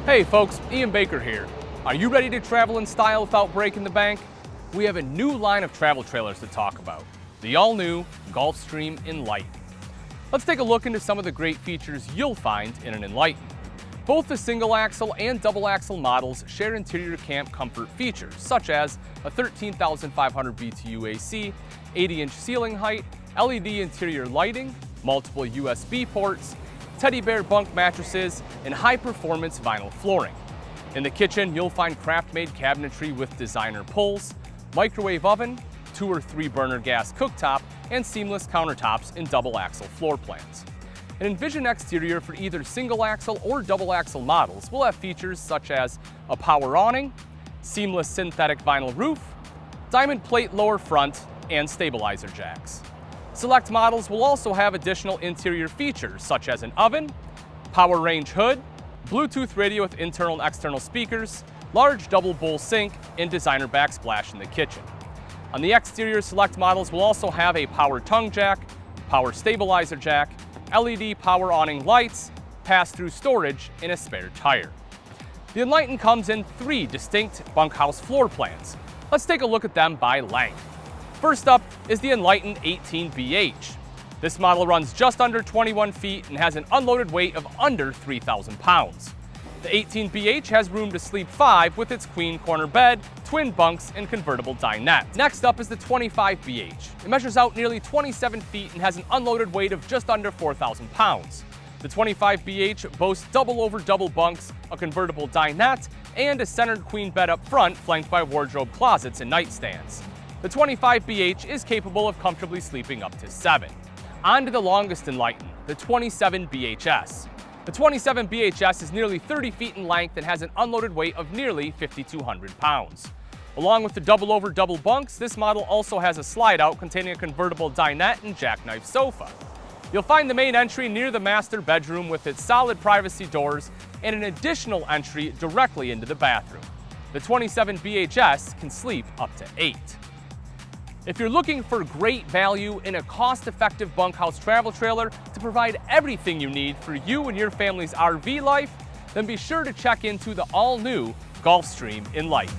Hey folks, Ian Baker here. Are you ready to travel in style without breaking the bank? We have a new line of travel trailers to talk about, the all-new Gulfstream Enlighten. Let's take a look into some of the great features you'll find in an Enlighten. Both the single-axle and double-axle models share interior camp comfort features, such as a 13,500 BTU AC, 80-inch ceiling height, LED interior lighting, multiple USB ports, teddy bear bunk mattresses, and high-performance vinyl flooring. In the kitchen, you'll find craft-made cabinetry with designer pulls, microwave oven, 2 or 3 burner gas cooktop, and seamless countertops in double-axle floor plans. An envisioned exterior for either single-axle or double-axle models will have features such as a power awning, seamless synthetic vinyl roof, diamond plate lower front, and stabilizer jacks. Select models will also have additional interior features such as an oven, power range hood, Bluetooth radio with internal and external speakers, large double bowl sink, and designer backsplash in the kitchen. On the exterior, select models will also have a power tongue jack, power stabilizer jack, LED power awning lights, pass-through storage, and a spare tire. The Enlighten comes in 3 distinct bunkhouse floor plans. Let's take a look at them by length. First up is the Enlighten 18BH. This model runs just under 21 feet and has an unloaded weight of under 3,000 pounds. The 18BH has room to sleep 5 with its queen corner bed, twin bunks, and convertible dinette. Next up is the 25BH. It measures out nearly 27 feet and has an unloaded weight of just under 4,000 pounds. The 25BH boasts double-over-double bunks, a convertible dinette, and a centered queen bed up front flanked by wardrobe closets and nightstands. The 25BH is capable of comfortably sleeping up to 7. On to the longest Enlighten, the 27BHS. The 27BHS is nearly 30 feet in length and has an unloaded weight of nearly 5,200 pounds. Along with the double-over-double bunks, this model also has a slide-out containing a convertible dinette and jackknife sofa. You'll find the main entry near the master bedroom with its solid privacy doors and an additional entry directly into the bathroom. The 27BHS can sleep up to 8. If you're looking for great value in a cost-effective bunkhouse travel trailer to provide everything you need for you and your family's RV life, then be sure to check into the all-new Gulfstream Enlighten.